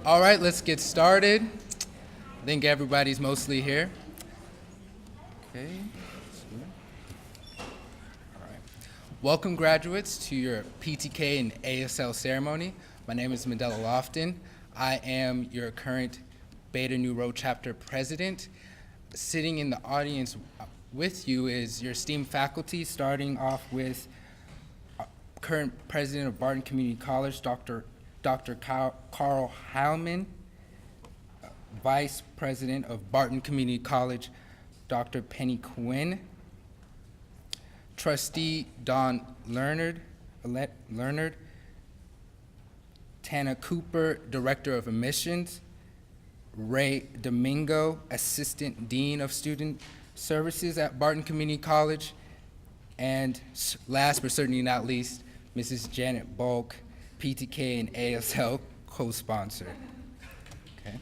All right, let's get started. I think everybody's mostly here. Okay. All right. Welcome, graduates, to your PTK and ASL ceremony. My name is Mandela Lofton. I am your current Beta Nu Rho chapter president. Sitting in the audience with you is your esteemed faculty, starting off with current president of Barton Community College, Dr. Carl Heilman, vice president of Barton Community College, Dr. Penny Quinn, trustee Don Leonard, Tana Cooper, director of admissions, Ray Domingo, assistant dean of student services at Barton Community College, and last but certainly not least, Mrs. Janet Bulk, PTK and ASL co-sponsor. Okay,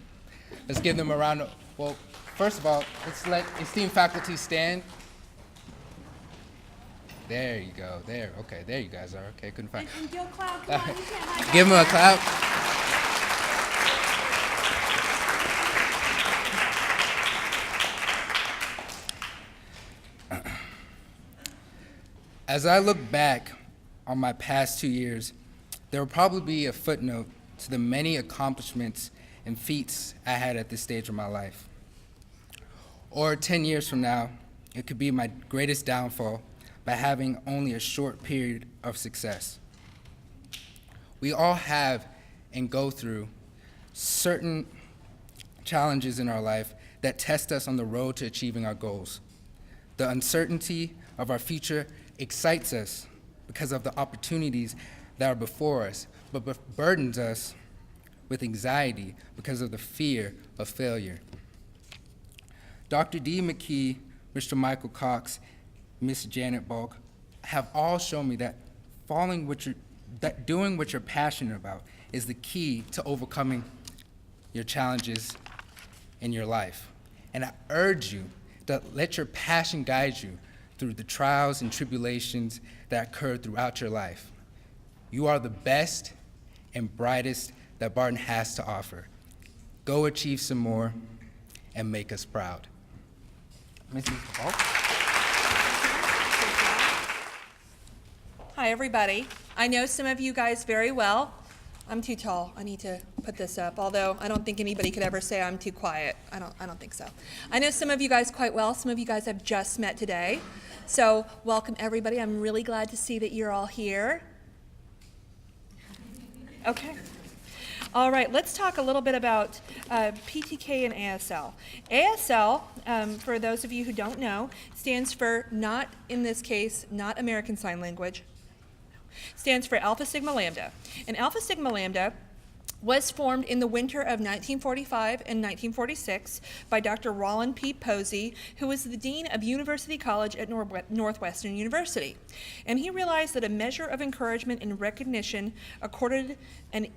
let's give them a round of, well, first of all, let's let esteemed faculty stand. There you go, there, okay, there you guys are, okay, couldn't find. And Gil Cloud, come on, you can't hide. Give them a clap. As I look back on my past 2 years, there will probably be a footnote to the many accomplishments and feats I had at this stage of my life. Or 10 years from now, it could be my greatest downfall by having only a short period of success. We all have and go through certain challenges in our life that test us on the road to achieving our goals. The uncertainty of our future excites us because of the opportunities that are before us, but burdens us with anxiety because of the fear of failure. Dr. D. McKee, Mr. Michael Cox, Ms. Janet Bulk have all shown me that doing what you're passionate about is the key to overcoming your challenges in your life. And I urge you to let your passion guide you through the trials and tribulations that occur throughout your life. You are the best and brightest that Barton has to offer. Go achieve some more and make us proud. Mrs. Bulk? Hi, everybody. I know some of you guys very well. I'm too tall. I need to put this up, although I don't think anybody could ever say I'm too quiet. I don't think so. I know some of you guys quite well. Some of you guys I've just met today. So welcome, everybody. I'm really glad to see that you're all here. Okay. All right, let's talk a little bit about PTK and ASL. ASL, for those of you who don't know, stands for not, in this case, not American Sign Language, stands for Alpha Sigma Lambda. And Alpha Sigma Lambda was formed in the winter of 1945 and 1946 by Dr. Rollin P. Posey, who was the dean of University College at Northwestern University. And he realized that a measure of encouragement and recognition accorded in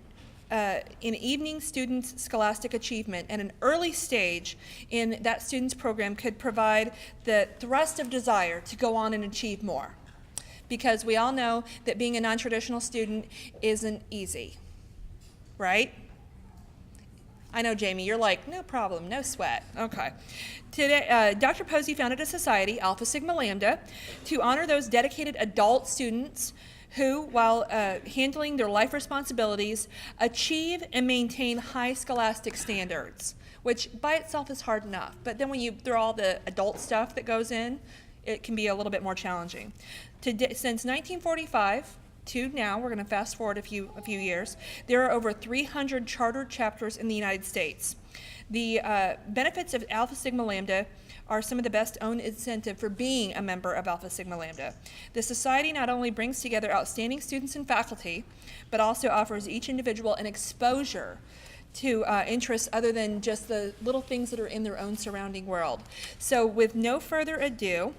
evening students' scholastic achievement at an early stage in that student's program could provide the thrust of desire to go on and achieve more. Because we all know that being a non-traditional student isn't easy, right? I know, Jamie, you're like, no problem, no sweat. Okay. Today, Dr. Posey founded a society, Alpha Sigma Lambda, to honor those dedicated adult students who, while handling their life responsibilities, achieve and maintain high scholastic standards, which by itself is hard enough. But then when you throw all the adult stuff that goes in, it can be a little bit more challenging. Since 1945 to now, we're going to fast forward a few years, there are over 300 chartered chapters in the United States. The benefits of Alpha Sigma Lambda are some of the best owned incentive for being a member of Alpha Sigma Lambda. The society not only brings together outstanding students and faculty, but also offers each individual an exposure to interests other than just the little things that are in their own surrounding world. So with no further ado,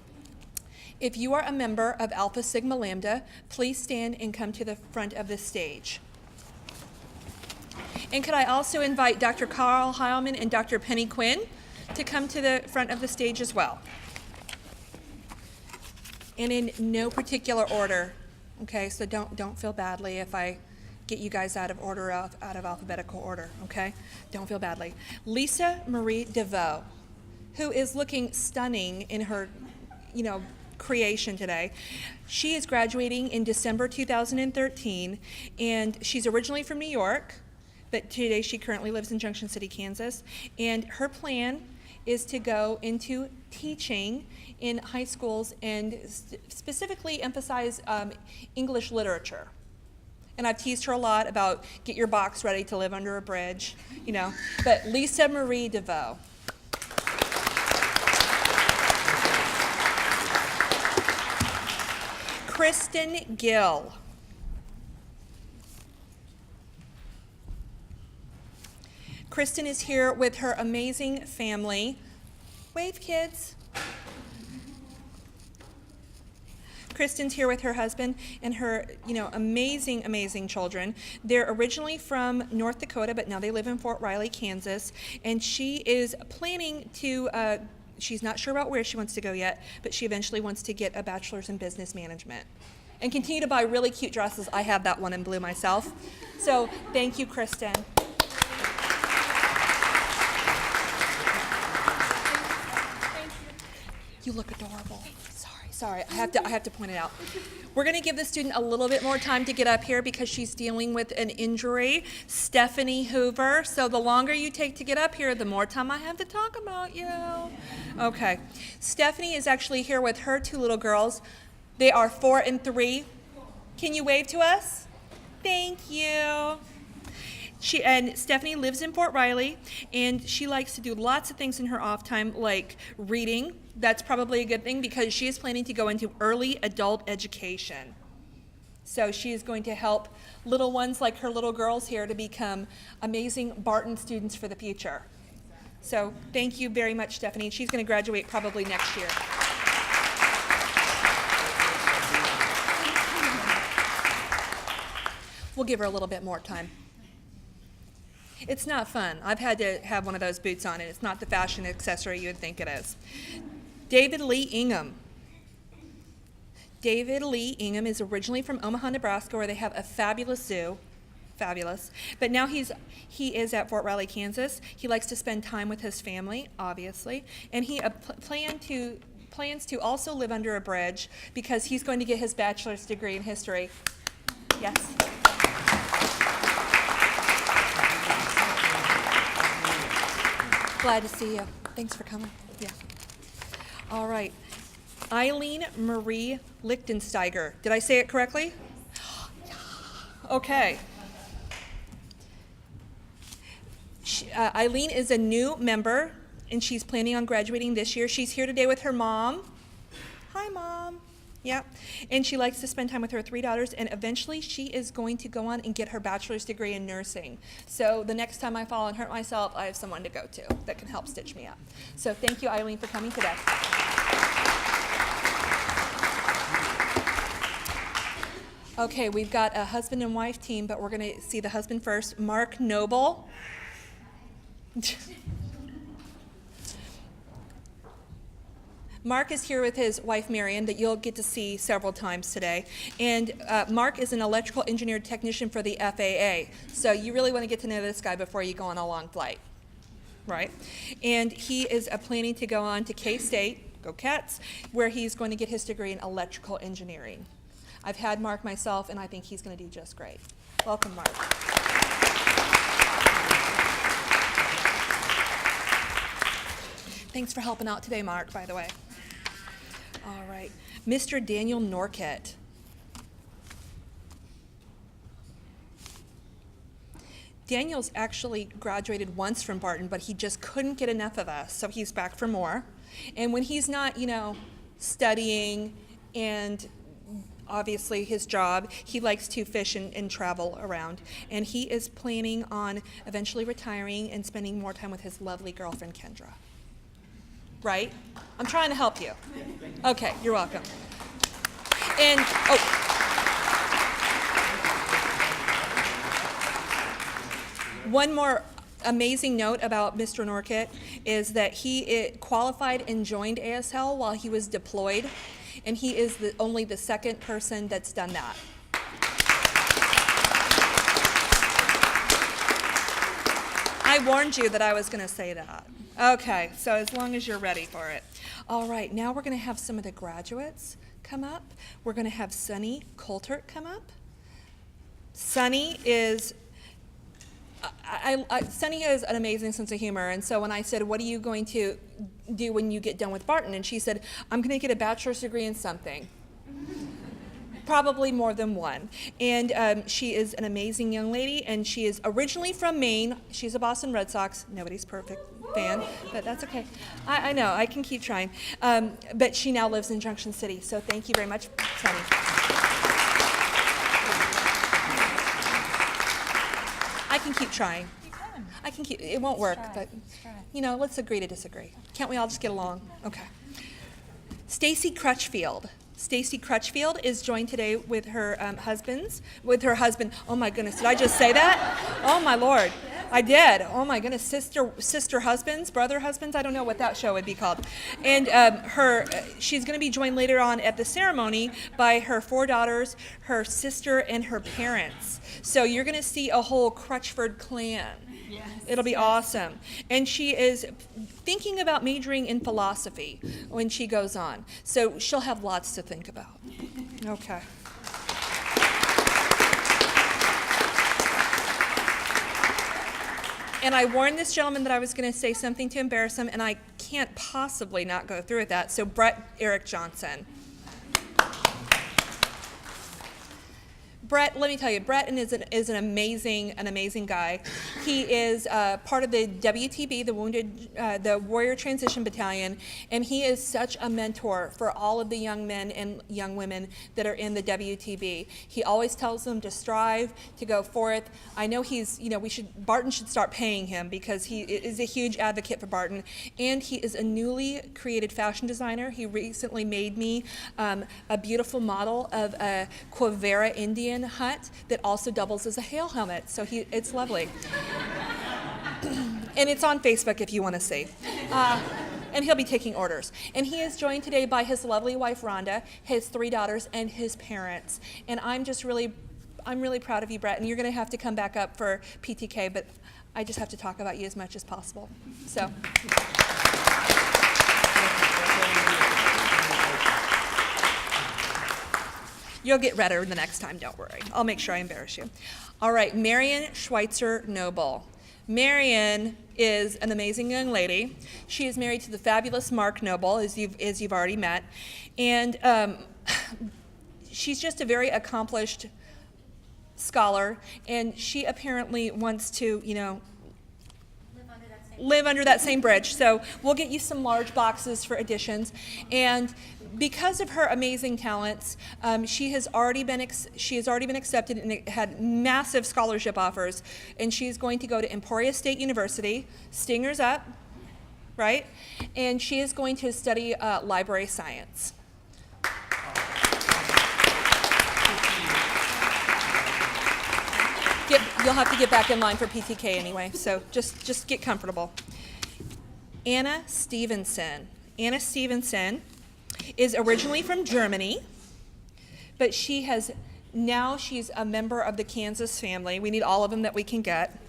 if you are a member of Alpha Sigma Lambda, please stand and come to the front of the stage. And could I also invite Dr. Carl Heilman and Dr. Penny Quinn to come to the front of the stage as well. And in no particular order, okay? So don't feel badly if I get you guys out of alphabetical order, okay? Don't feel badly. Lisa Marie DeVoe, who is looking stunning in her, creation today. She is graduating in December 2013, and she's originally from New York, but today she currently lives in Junction City, Kansas, and her plan is to go into teaching in high schools and specifically emphasize English literature. And I've teased her a lot about get your box ready to live under a bridge, but Lisa Marie DeVoe. Kristen Gill. Kristen is here with her amazing family. Wave, kids. Kristen's here with her husband and her, amazing, amazing children. They're originally from North Dakota, but now they live in Fort Riley, Kansas. And she is planning to, she's not sure about where she wants to go yet, but she eventually wants to get a bachelor's in business management and continue to buy really cute dresses. I have that one in blue myself. So thank you, Kristen. You look adorable. Sorry, I have to point it out. We're going to give the student a little bit more time to get up here because she's dealing with an injury. Stephanie Hoover. So the longer you take to get up here, the more time I have to talk about you. Okay. Stephanie is actually here with her two little girls. They are 4 and 3. Can you wave to us? Thank you. Stephanie lives in Fort Riley, and she likes to do lots of things in her off time, like reading. That's probably a good thing because she is planning to go into early adult education. So she is going to help little ones like her little girls here to become amazing Barton students for the future. So thank you very much, Stephanie. She's going to graduate probably next year. We'll give her a little bit more time. It's not fun. I've had to have one of those boots on, and it's not the fashion accessory you would think it is. David Lee Ingham. David Lee Ingham is originally from Omaha, Nebraska, where they have a fabulous zoo. Fabulous. But now he is at Fort Riley, Kansas. He likes to spend time with his family, obviously, and he plans to also live under a bridge because he's going to get his bachelor's degree in history. Yes. Glad to see you. Thanks for coming. Yeah. All right. Eileen Marie Lichtensteiger. Did I say it correctly? Okay. Eileen is a new member, and she's planning on graduating this year. She's here today with her mom. Hi, Mom. Yeah. And she likes to spend time with her 3 daughters, and eventually she is going to go on and get her bachelor's degree in nursing. So the next time I fall and hurt myself, I have someone to go to that can help stitch me up. So thank you, Eileen, for coming today. Okay, we've got a husband and wife team, but we're going to see the husband first. Mark Noble. Mark is here with his wife, Marion, that you'll get to see several times today. And Mark is an electrical engineer technician for the FAA. So you really want to get to know this guy before you go on a long flight, right? And he is planning to go on to K-State, go Cats, where he's going to get his degree in electrical engineering. I've had Mark myself, and I think he's going to do just great. Welcome, Mark. Thanks for helping out today, Mark, by the way. All right. Mr. Daniel Norkett. Daniel's actually graduated once from Barton, but he just couldn't get enough of us, so he's back for more. And when he's not, studying and obviously his job, he likes to fish and travel around. And he is planning on eventually retiring and spending more time with his lovely girlfriend, Kendra. Right? I'm trying to help you. Okay, you're welcome. And, one more amazing note about Mr. Norkett is that he qualified and joined ASL while he was deployed, and he is only the second person that's done that. I warned you that I was going to say that. Okay, so as long as you're ready for it. All right, now we're going to have some of the graduates come up. We're going to have Sunny Coulter come up. Sunny is Sunny has an amazing sense of humor, and so when I said, what are you going to do when you get done with Barton? And she said, I'm going to get a bachelor's degree in something. Probably more than one. And she is an amazing young lady, and she is originally from Maine. She's a Boston Red Sox. Nobody's perfect fan, but that's okay. I know, I can keep trying. But she now lives in Junction City, so thank you very much, Sunny. I can keep trying. You can. I can keep, it won't work, Let's but, try. you know, let's agree to disagree. Can't we all just get along? Okay. Stacy Crutchfield. Stacy Crutchfield is joined today with her husband. Oh my goodness, did I just say that? Oh my Lord, I did. Oh my goodness, sister husbands, brother husbands. I don't know what that show would be called. And she's going to be joined later on at the ceremony by her 4 daughters, her sister, and her parents. So you're going to see a whole Crutchford clan. Yes. It'll be awesome. And she is thinking about majoring in philosophy when she goes on. So she'll have lots to think about. Okay. And I warned this gentleman that I was going to say something to embarrass him, and I can't possibly not go through with that. So Brett Eric Johnson. Brett, let me tell you, Brett is an amazing guy. He is part of the WTB, the Warrior Transition Battalion, and he is such a mentor for all of the young men and young women that are in the WTB. He always tells them to strive, to go forth. I know Barton should start paying him because he is a huge advocate for Barton, and he is a newly created fashion designer. He recently made me a beautiful model of a Quivira Indian hut that also doubles as a hail helmet. So it's lovely. And it's on Facebook if you want to see. And he'll be taking orders. And he is joined today by his lovely wife, Rhonda, his 3 daughters, and his parents. And I'm really proud of you, Brett, and you're going to have to come back up for PTK, but I just have to talk about you as much as possible. So. You'll get redder the next time, don't worry. I'll make sure I embarrass you. All right, Marion Schweitzer Noble. Marion is an amazing young lady. She is married to the fabulous Mark Noble, as you've already met. And she's just a very accomplished scholar, and she apparently wants to, live under that same bridge. So we'll get you some large boxes for additions. And because of her amazing talents, she has already been accepted and had massive scholarship offers. And she's going to go to Emporia State University, Stingers up, right? And she is going to study library science. You'll have to get back in line for PTK anyway, so just get comfortable. Anna Stevenson. Anna Stevenson is originally from Germany, but she's a member of the Kansas family. We need all of them that we can get.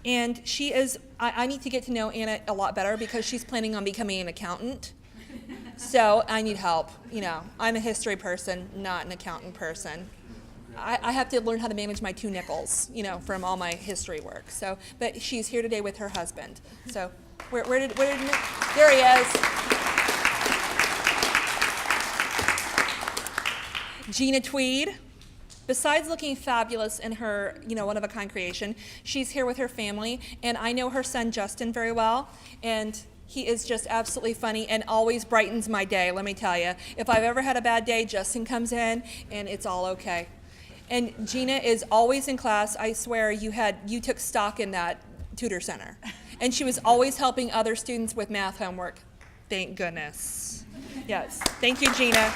And she is, I need to get to know Anna a lot better because she's planning on becoming an accountant. So I need help. I'm a history person, not an accountant person. I have to learn how to manage my 2 nickels, from all my history work. So, but she's here today with her husband. So, where did there he is. Gina Tweed. Besides looking fabulous in her, one-of-a-kind creation, she's here with her family, and I know her son Justin very well, and he is just absolutely funny and always brightens my day, let me tell you. If I've ever had a bad day, Justin comes in, and it's all okay. And Gina is always in class. I swear you took stock in that tutor center. And she was always helping other students with math homework. Thank goodness. Yes. Thank you, Gina.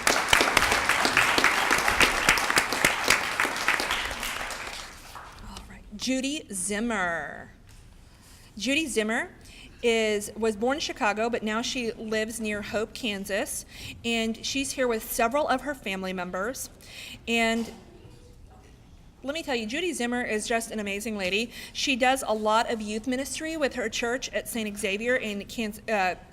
All right. Judy Zimmer. Judy Zimmer was born in Chicago, but now she lives near Hope, Kansas. And she's here with several of her family members. And let me tell you, Judy Zimmer is just an amazing lady. She does a lot of youth ministry with her church at St. Xavier in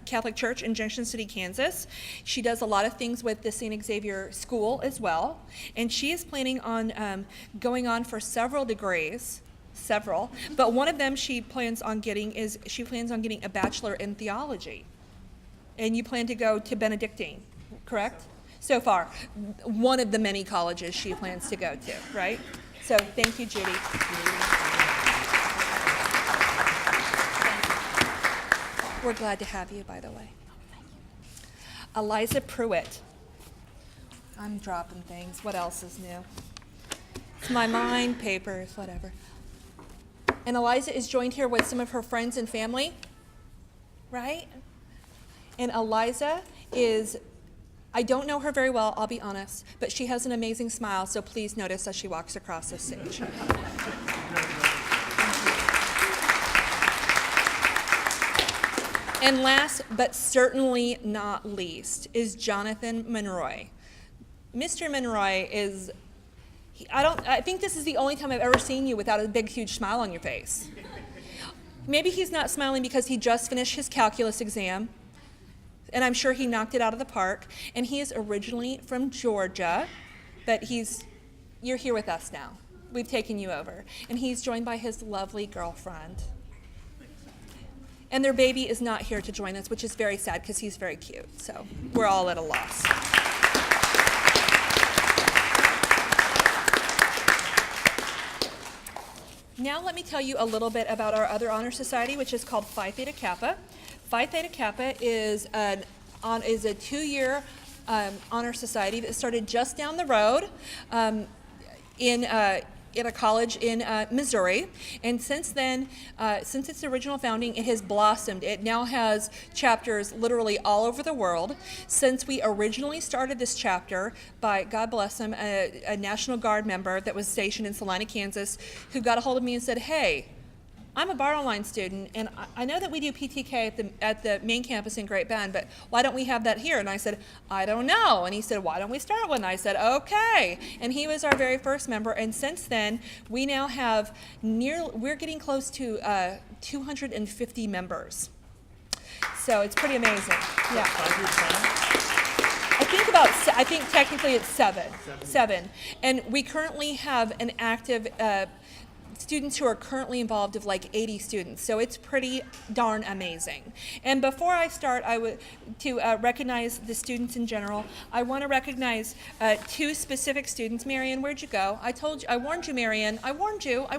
Catholic Church in Junction City, Kansas. She does a lot of things with the St. Xavier School as well. And she is planning on going on for several degrees. But one of them she plans on getting a bachelor in theology. And you plan to go to Benedictine, correct? So far, one of the many colleges she plans to go to, right? So thank you, Judy. We're glad to have you, by the way. Eliza Pruitt. I'm dropping things. What else is new? It's my mind, papers, whatever. And Eliza is joined here with some of her friends and family, right? And Eliza is, I don't know her very well, I'll be honest, but she has an amazing smile, so please notice as she walks across the stage. And last, but certainly not least, is Jonathan Monroy. Mr. Monroy is, I think this is the only time I've ever seen you without a big, huge smile on your face. Maybe he's not smiling because he just finished his calculus exam, and I'm sure he knocked it out of the park. And he is originally from Georgia, but you're here with us now. We've taken you over. And he's joined by his lovely girlfriend. And their baby is not here to join us, which is very sad because he's very cute. So we're all at a loss. Now let me tell you a little bit about our other honor society, which is called Phi Theta Kappa. Phi Theta Kappa is a 2-year honor society that started just down the road in a college in Missouri. And since then, since its original founding, it has blossomed. It now has chapters literally all over the world. Since we originally started this chapter by, God bless him, a National Guard member that was stationed in Salina, Kansas, who got a hold of me and said, hey, I'm a Barton Line student, and I know that we do PTK at the main campus in Great Bend, but why don't we have that here? And I said, I don't know. And he said, why don't we start one? And I said, okay. And he was our very first member, and since then, we now have we're getting close to 250 members. So it's pretty amazing. Yeah. I think technically it's seven. And we currently have an active students who are currently involved of like 80 students, so it's pretty darn amazing. And before I start, to recognize the students in general, I want to recognize 2 specific students. Marion, where'd you go? I warned you, Marion. I warned you. I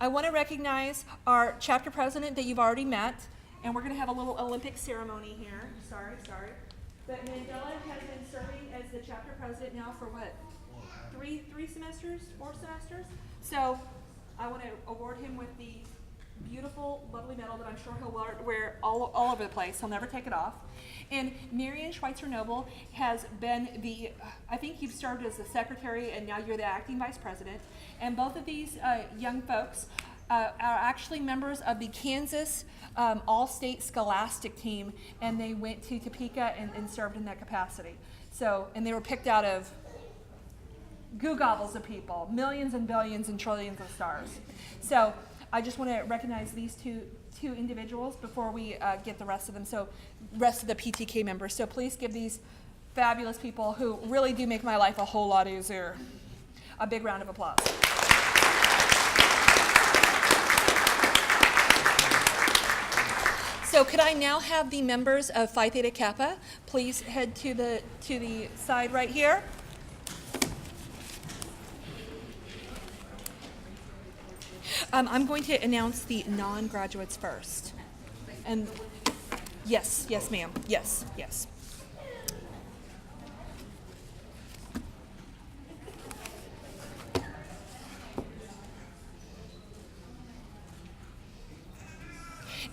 want to recognize our chapter president that you've already met, and we're going to have a little Olympic ceremony here. Sorry. But Mandela has been serving as the chapter president now for what? 4 semesters. So I want to award him with the beautiful, lovely medal that I'm sure he'll wear all over the place. He'll never take it off. And Marion Schweitzer Noble has been I think you've served as the secretary and now you're the acting vice president. And both of these young folks are actually members of the Kansas All-State Scholastic team, and they went to Topeka and served in that capacity. So, and they were picked out of goo gobbles of people, millions and billions and trillions of stars. So I just want to recognize these two individuals before we get the rest of them. So rest of the PTK members. So please give these fabulous people who really do make my life a whole lot easier a big round of applause. So could I now have the members of Phi Theta Kappa please head to the side right here? I'm going to announce the non-graduates first. And yes, ma'am. Yes.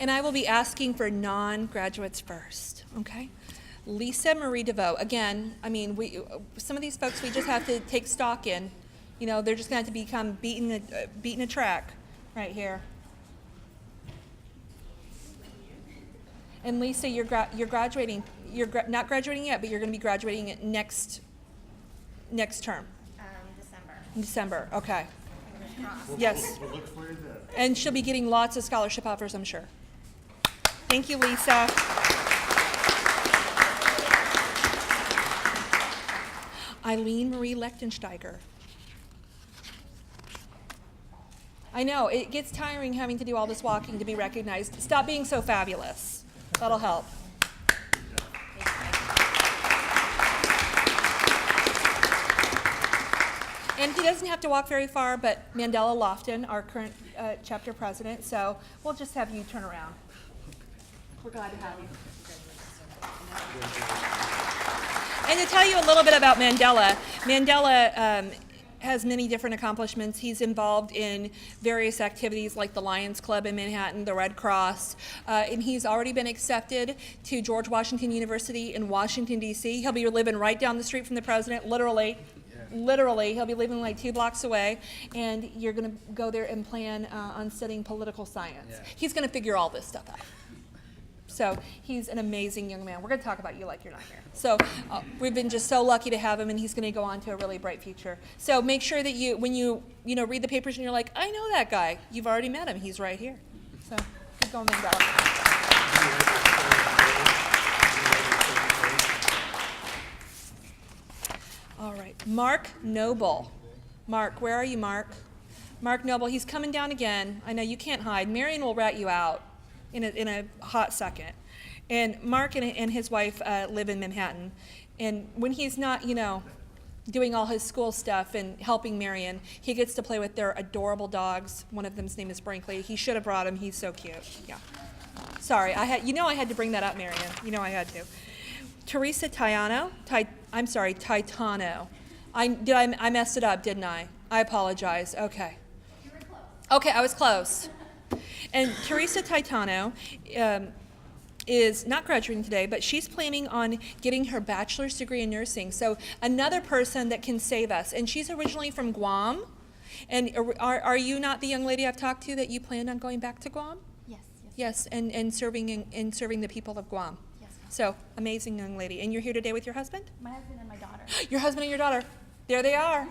And I will be asking for non-graduates first, okay? Lisa Marie DeVoe. Again, I mean, some of these folks we just have to take stock in. You know, they're just going to have to become beating a track right here. And Lisa, you're graduating. You're not graduating yet, but you're going to be graduating next term. In December, okay. Yes. And she'll be getting lots of scholarship offers, I'm sure. Thank you, Lisa. Eileen Marie Lechtensteiger. I know, it gets tiring having to do all this walking to be recognized. Stop being so fabulous. That'll help. And he doesn't have to walk very far, but Mandela Lofton, our current chapter president, so we'll just have you turn around. We're glad to have you. And to tell you a little bit about Mandela, Mandela has many different accomplishments. He's involved in various activities like the Lions Club in Manhattan, the Red Cross, and he's already been accepted to George Washington University in Washington, D.C. He'll be living right down the street from the president, literally. Literally, he'll be living like 2 blocks away, and you're going to go there and plan on studying political science. Yeah. He's going to figure all this stuff out. So he's an amazing young man. We're going to talk about you like you're not here. So we've been just so lucky to have him, and he's going to go on to a really bright future. So make sure that when you read the papers and you're like, I know that guy. You've already met him. He's right here. So keep going, Mandela. All right, Mark Noble. Mark, where are you, Mark? Mark Noble, he's coming down again. I know you can't hide. Marion will rat you out in a hot second. And Mark and his wife live in Manhattan. And when he's not, doing all his school stuff and helping Marion, he gets to play with their adorable dogs. One of them's name is Brinkley. He should have brought him. He's so cute. Yeah. Sorry, I had to bring that up, Marion. I had to. Teresa Titano. I messed it up, didn't I? I apologize. Okay. You were close. Okay, I was close. And Teresa Titano is not graduating today, but she's planning on getting her bachelor's degree in nursing. So another person that can save us. And she's originally from Guam. And are you not the young lady I've talked to that you planned on going back to Guam? Yes. Yes, and serving the people of Guam. Yes. So amazing young lady. And you're here today with your husband? My husband and my daughter. Your husband and your daughter. There they are.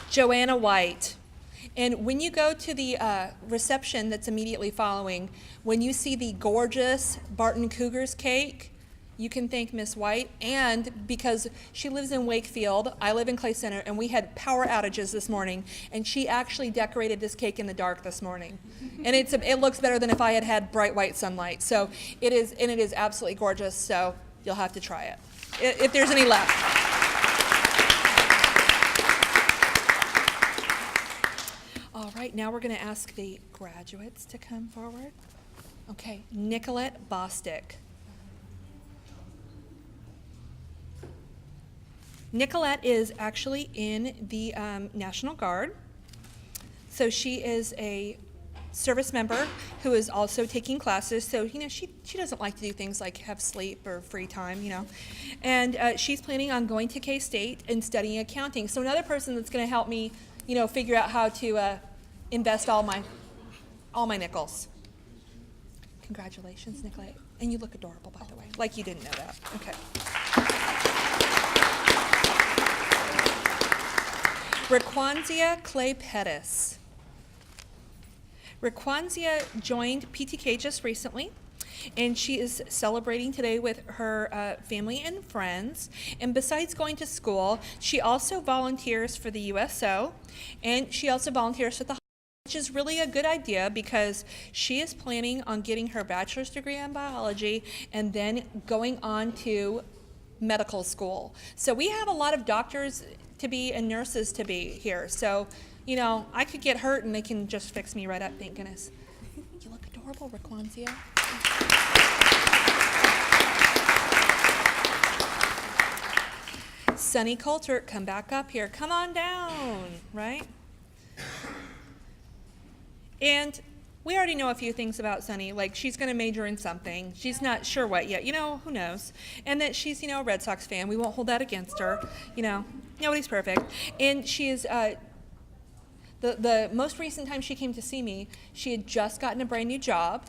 Joanna White. And when you go to the reception that's immediately following, when you see the gorgeous Barton Cougars cake, you can thank Miss White. And because she lives in Wakefield, I live in Clay Center, and we had power outages this morning, and she actually decorated this cake in the dark this morning. And it looks better than if I had bright white sunlight. So it is absolutely gorgeous, so you'll have to try it, if there's any left. All right, now we're going to ask the graduates to come forward. Okay, Nicolette Bostick. Nicolette is actually in the National Guard. So she is a service member who is also taking classes. So, she doesn't like to do things like have sleep or free time, And she's planning on going to K-State and studying accounting. So another person that's going to help me, figure out how to invest all my nickels. Congratulations, Nicolette. And you look adorable, by the way, like you didn't know that. Okay. Raquanzia Clay Pettis. Raquanzia joined PTK just recently, and she is celebrating today with her family and friends. And besides going to school, she also volunteers for the USO, and she also volunteers at the which is really a good idea because she is planning on getting her bachelor's degree in biology and then going on to medical school. So we have a lot of doctors to be and nurses to be here. So, I could get hurt and they can just fix me right up, thank goodness. You look adorable, Raquanzia. Sunny Coulter, come back up here. Come on down, right? And we already know a few things about Sunny, like she's going to major in something. She's not sure what yet, who knows. And that she's, a Red Sox fan. We won't hold that against her, nobody's perfect. And she is, the most recent time she came to see me, she had just gotten a brand new job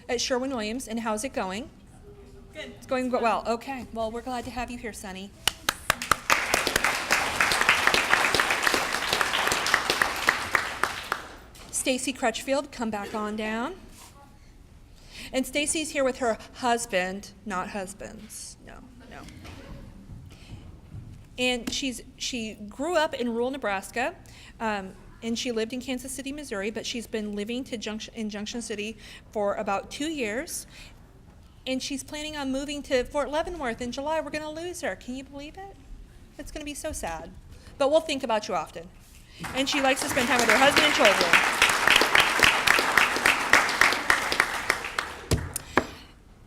at Sherwin-Williams. And how's it going? Good. It's going well. Okay. Well, we're glad to have you here, Sonny. Stacy Crutchfield, come back on down. And Stacy's here with her husband, not husbands. No. And she grew up in rural Nebraska, and she lived in Kansas City, Missouri, but she's been living in Junction City for about 2 years. And she's planning on moving to Fort Leavenworth in July. We're going to lose her. Can you believe it? It's going to be so sad. But we'll think about you often. And she likes to spend time with her husband and children.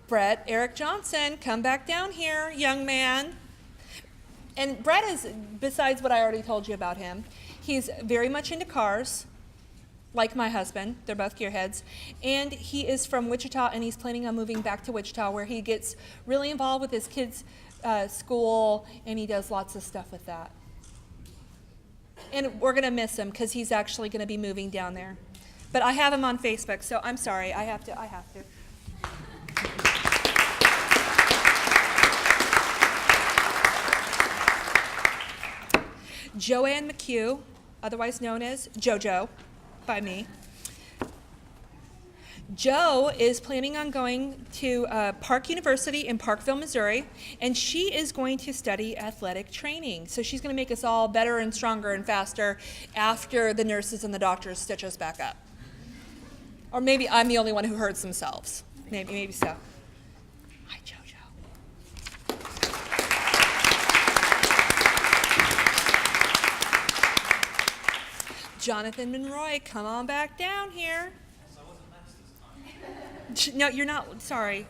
Brett Eric Johnson, come back down here, young man. And Brett is, besides what I already told you about him, he's very much into cars, like my husband. They're both gearheads. And he is from Wichita, and he's planning on moving back to Wichita, where he gets really involved with his kids' school, and he does lots of stuff with that. And we're going to miss him because he's actually going to be moving down there. But I have him on Facebook, so I'm sorry. I have to. Joanne McHugh, otherwise known as JoJo by me. Jo is planning on going to Park University in Parkville, Missouri, and she is going to study athletic training. So she's going to make us all better and stronger and faster after the nurses and the doctors stitch us back up. Or maybe I'm the only one who hurts themselves. Maybe so. Hi, JoJo. Jonathan Monroy, come on back down here. No, you're not. Sorry.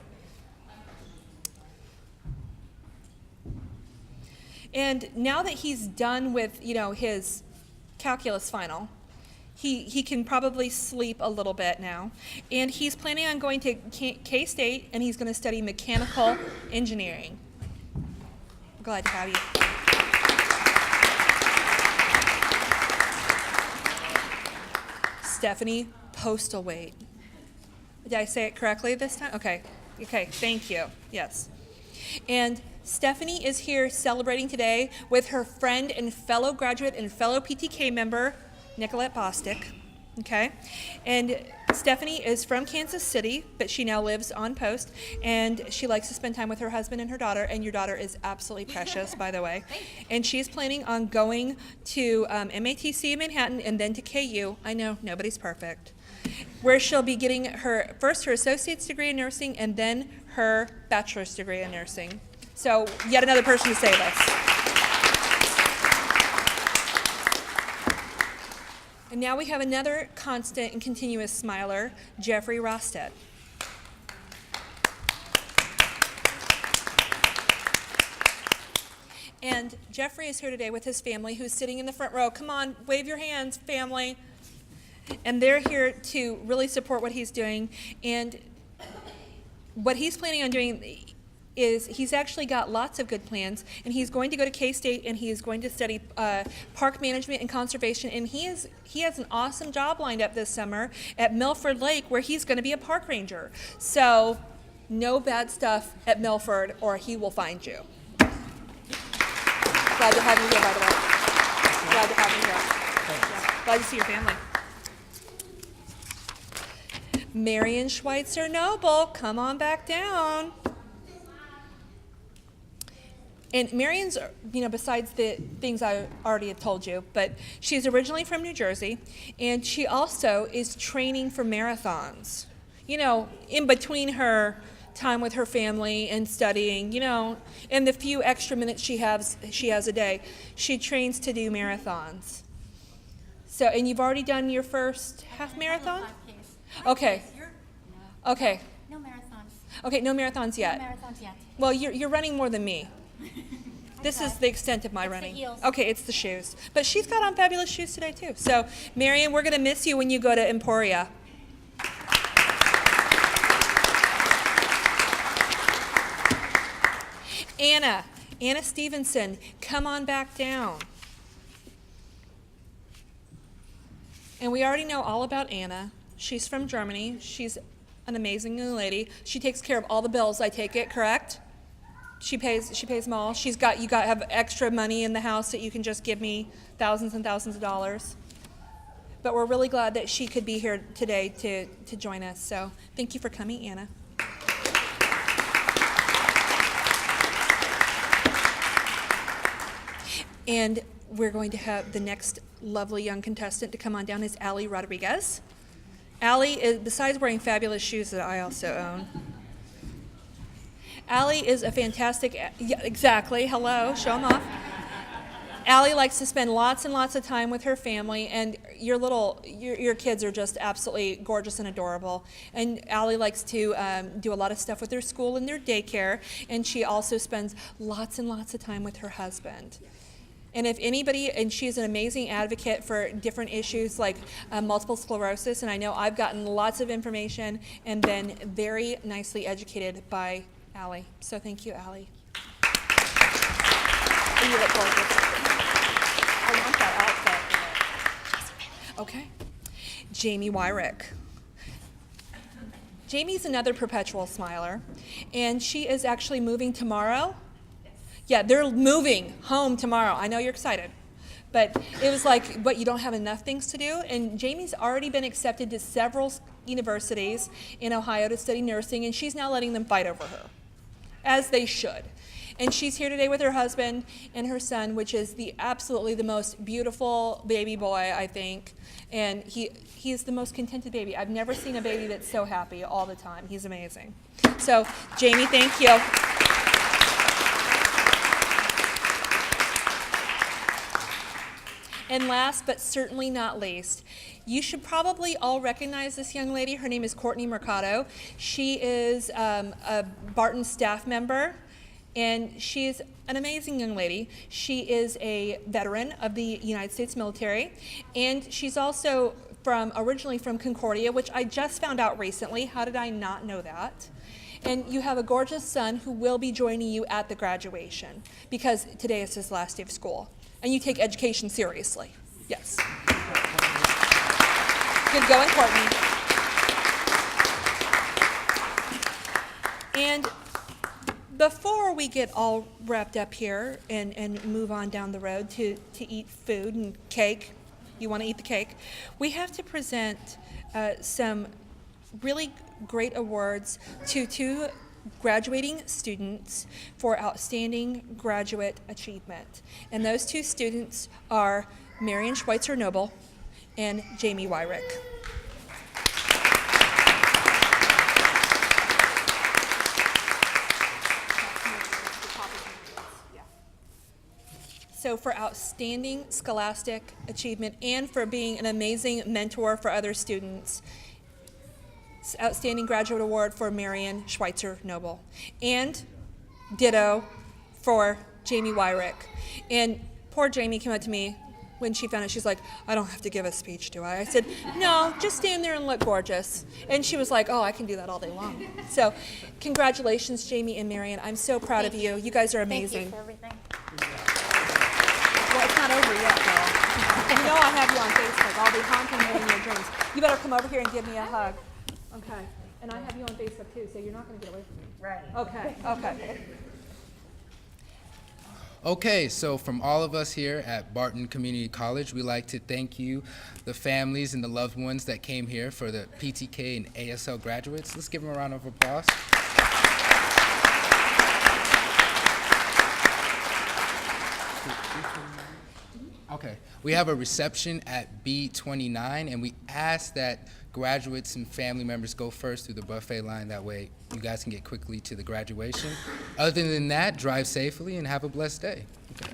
And now that he's done with, his calculus final, he can probably sleep a little bit now. And he's planning on going to K-State, and he's going to study mechanical engineering. Glad to have you. Stephanie Postlethwaite. Did I say it correctly this time? Okay, thank you. Yes. And Stephanie is here celebrating today with her friend and fellow graduate and fellow PTK member, Nicolette Bostic. Okay? And Stephanie is from Kansas City, but she now lives on post, and she likes to spend time with her husband and her daughter, and your daughter is absolutely precious, by the way. And she's planning on going to MATC in Manhattan and then to KU. I know, nobody's perfect. Where she'll be getting her associate's degree in nursing and then her bachelor's degree in nursing. So yet another person to say this. And now we have another constant and continuous smiler, Jeffrey Rosted. And Jeffrey is here today with his family, who's sitting in the front row. Come on, wave your hands, family. And they're here to really support what he's doing. And what he's planning on doing is he's actually got lots of good plans, and he's going to go to K-State, and he is going to study park management and conservation, and he has an awesome job lined up this summer at Milford Lake, where he's going to be a park ranger. So no bad stuff at Milford, or he will find you. Glad to have you here, by the way. Glad to have you here. Yeah. Glad to see your family. Marion Schweitzer Noble, come on back down. And Marion's, besides the things I already have told you, but she's originally from New Jersey, and she also is training for marathons. In between her time with her family and studying, and the few extra minutes she has a day, she trains to do marathons. So, and you've already done your first half marathon? Okay. Okay. No marathons. Okay, no marathons yet. No marathons yet. Well, you're running more than me. This is the extent of my running. The heels. Okay, it's the shoes. But she's got on fabulous shoes today, too. So, Marion, we're going to miss you when you go to Emporia. Anna Stevenson, come on back down. And we already know all about Anna. She's from Germany. She's an amazing young lady. She takes care of all the bills, I take it, correct? She pays them all. You got to have extra money in the house that you can just give me thousands and thousands of dollars. But we're really glad that she could be here today to join us. So thank you for coming, Anna. And we're going to have the next lovely young contestant to come on down is Allie Rodriguez. Allie is, besides wearing fabulous shoes that I also own, Allie is a fantastic, yeah, exactly, hello, show them off. Allie likes to spend lots and lots of time with her family, and your kids are just absolutely gorgeous and adorable. And Allie likes to do a lot of stuff with their school and their daycare, and she also spends lots and lots of time with her husband. And if anybody, and she's an amazing advocate for different issues like multiple sclerosis, and I know I've gotten lots of information and been very nicely educated by Allie. So thank you, Allie. Oh, you look gorgeous. I want that outfit. Okay. Jamie Wyrick. Jamie's another perpetual smiler, and she is actually moving tomorrow. Yeah, they're moving home tomorrow. I know you're excited. But it was like, but you don't have enough things to do? And Jamie's already been accepted to several universities in Ohio to study nursing, and she's now letting them fight over her, as they should. And she's here today with her husband and her son, which is absolutely the most beautiful baby boy, I think. And he's the most contented baby. I've never seen a baby that's so happy all the time. He's amazing. So, Jamie, thank you. And last but certainly not least, you should probably all recognize this young lady. Her name is Courtney Mercado. She is a Barton staff member, and she is an amazing young lady. She is a veteran of the United States military, and she's also originally from Concordia, which I just found out recently. How did I not know that? And you have a gorgeous son who will be joining you at the graduation, because today is his last day of school. And you take education seriously. Yes. Good going, Courtney. And before we get all wrapped up here and move on down the road to eat food and cake, you want to eat the cake, we have to present some really great awards to two graduating students for outstanding graduate achievement. And those two students are Marion Schweitzer Noble and Jamie Wyrick. So for outstanding scholastic achievement and for being an amazing mentor for other students, Outstanding Graduate Award for Marion Schweitzer Noble. And ditto for Jamie Wyrick. And poor Jamie came up to me when she found out. She's like, I don't have to give a speech, do I? I said, no, just stand there and look gorgeous. And she was like, oh, I can do that all day long. So congratulations, Jamie and Marion. I'm so proud of you. You guys are amazing. Thank you for everything. Well, it's not over yet, though. You know I have you on Facebook. I'll be haunting you in your dreams. You better come over here and give me a hug. Okay. And I have you on Facebook, too, so you're not going to get away from me. Right. Okay. Okay. Okay, so from all of us here at Barton Community College, we'd like to thank you, the families and the loved ones that came here for the PTK and ASL graduates. Let's give them a round of applause. Okay, we have a reception at B29, and we ask that graduates and family members go first through the buffet line. That way you guys can get quickly to the graduation. Other than that, drive safely and have a blessed day. Okay.